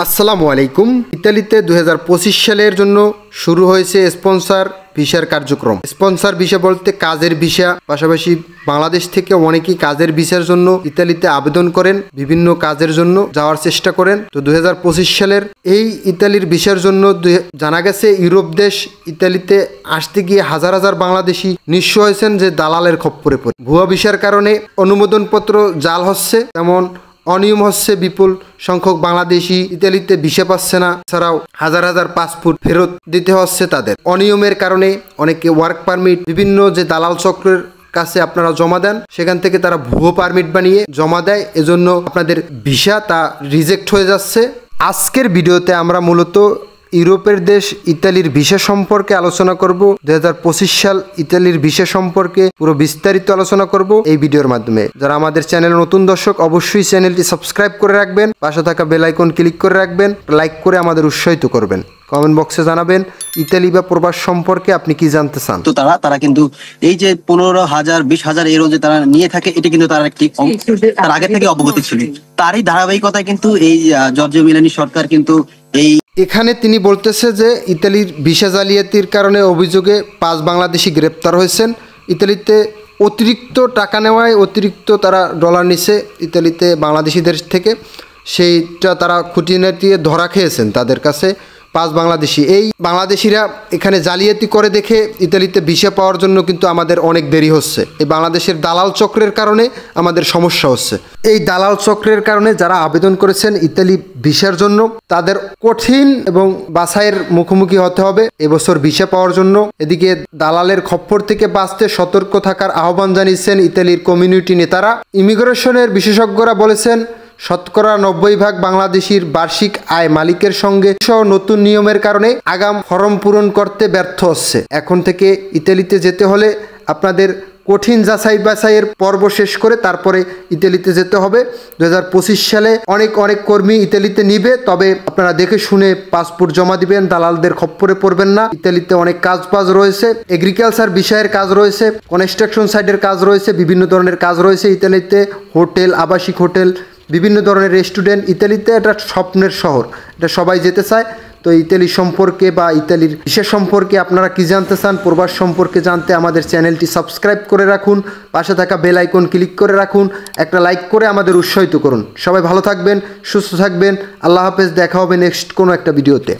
আসসালামু আলাইকুম। ইতালিতে 2025 সালের জন্য শুরু হয়েছে স্পন্সর ভিসার কার্যক্রম। স্পন্সর ভিসা বলতে কাজের ভিসা, পাশাপাশি বাংলাদেশ থেকে অনেকেই কাজের ভিসার জন্য ইতালিতে আবেদন করেন, বিভিন্ন কাজের জন্য যাওয়ার চেষ্টা করেন। তো 2025 সালের এই ইতালির ভিসার জন্য জানা গেছে ইউরোপ দেশ ইতালিতে আসতে গিয়ে হাজার হাজার বাংলাদেশি নিঃস্ব হয়েছেন যে দালালের খপ্পরে পড়ে। ভুয়া ভিসার কারণে অনুমোদনপত্র জাল হচ্ছে, তেমন অনিয়ম হচ্ছে, বিপুল সংখ্যক বাংলাদেশি ইতালিতে ভিসা পাচ্ছে না, ছাড়াও হাজার হাজার পাসপোর্ট ফেরত দিতে হচ্ছে তাদের। অনিয়মের কারণে অনেকে ওয়ার্ক পারমিট বিভিন্ন যে দালাল চক্রের কাছে আপনারা জমা দেন, সেখান থেকে তারা ভুয়ো পারমিট বানিয়ে জমা দেয়, এজন্য আপনাদের ভিসা তা রিজেক্ট হয়ে যাচ্ছে। আজকের ভিডিওতে আমরা মূলত ইউরোপের দেশ ইতালির ভিসা সম্পর্কে আলোচনা করব। 2025 সাল ইতালির ভিসা সম্পর্কে পুরো বিস্তারিত আলোচনা করব এই ভিডিওর মাধ্যমে। যারা আমাদের চ্যানেল নতুন দর্শক, অবশ্যই চ্যানেলটি সাবস্ক্রাইব করে রাখবেন, পাশে থাকা বেল আইকন ক্লিক করে রাখবেন, লাইক করে আমাদের উৎসাহিত করবেন। কমেন্ট বক্সে জানাবেন ইতালি বা প্রবাস সম্পর্কে আপনি কি জানতে চান। তো তারা কিন্তু এই যে 15,000 20,000 এরও যে তারা নিয়ে থাকে, এটা কিন্তু তার একটি তার আগে থেকে অবগতি ছিল। তারই ধারাবাহিকতায় কিন্তু এই জর্জিও মেলোনি সরকার কিন্তু এখানে তিনি বলতেছে যে ইতালির ভিসা জালিয়াতির কারণে অভিযোগে 5 বাংলাদেশি গ্রেপ্তার হয়েছেন। ইতালিতে অতিরিক্ত টাকা নেওয়ায় অতিরিক্ত তারা ডলার নিছে ইতালিতে বাংলাদেশিদের থেকে, সেইটা তারা খুঁটিনাটি ধরা খেয়েছেন তাদের কাছে 5 বাংলাদেশি। এই বাংলাদেশিরা এখানে জালিয়াতি করে দেখে ইতালিতে ভিসা পাওয়ার জন্য কিন্তু আমাদের অনেক দেরি হচ্ছে। এই বাংলাদেশের দালাল চক্রের কারণে আমাদের সমস্যা হচ্ছে। এই দালাল চক্রের কারণে যারা আবেদন করেছেন ইতালি ভিসার জন্য, তাদের কঠিন এবং বাছাইয়ের মুখোমুখি হতে হবে এবছর ভিসা পাওয়ার জন্য। এদিকে দালালের খপ্পর থেকে বাঁচতে সতর্ক থাকার আহ্বান জানিয়েছেন ইতালির কমিউনিটি নেতারা। ইমিগ্রেশনের বিশেষজ্ঞরা বলেছেন শতকরা 90% বাংলাদেশির বার্ষিক আয় মালিকের সঙ্গে সহ নতুন নিয়মের কারণে আগাম ফরম পূরণ করতে ব্যর্থ হচ্ছে। এখন থেকে ইতালিতে যেতে হলে আপনাদের কঠিন যাচাই বাছাইয়ের পর্ব শেষ করে তারপরে ইতালিতে যেতে হবে। 2025 সালে অনেক কর্মী ইতালিতে নিবে, তবে আপনারা দেখে শুনে পাসপোর্ট জমা দিবেন, দালালদের খপ্পরে পড়বেন না। ইতালিতে অনেক কাজ রয়েছে, এগ্রিকালচার বিষয়ের কাজ রয়েছে, কনস্ট্রাকশন সাইডের কাজ রয়েছে, বিভিন্ন ধরনের কাজ রয়েছে ইতালিতে। হোটেল, আবাসিক হোটেল, বিভিন্ন ধরনের রেস্টুরেন্ট। ইতালিতে এটা স্বপ্নের শহর, এটা সবাই যেতে চায়। তো ইতালি সম্পর্কে বা ইতালির ভিসা সম্পর্কে আপনারা কি জানতে চান, প্রবাস সম্পর্কে জানতে আমাদের চ্যানেলটি সাবস্ক্রাইব করে রাখুন, পাশে থাকা বেল আইকন ক্লিক করে রাখুন, একটা লাইক করে আমাদের উৎসাহিত করুন। সবাই ভালো থাকবেন, সুস্থ থাকবেন। আল্লাহ হাফেজ, দেখা হবে নেক্সট কোনো একটা ভিডিওতে।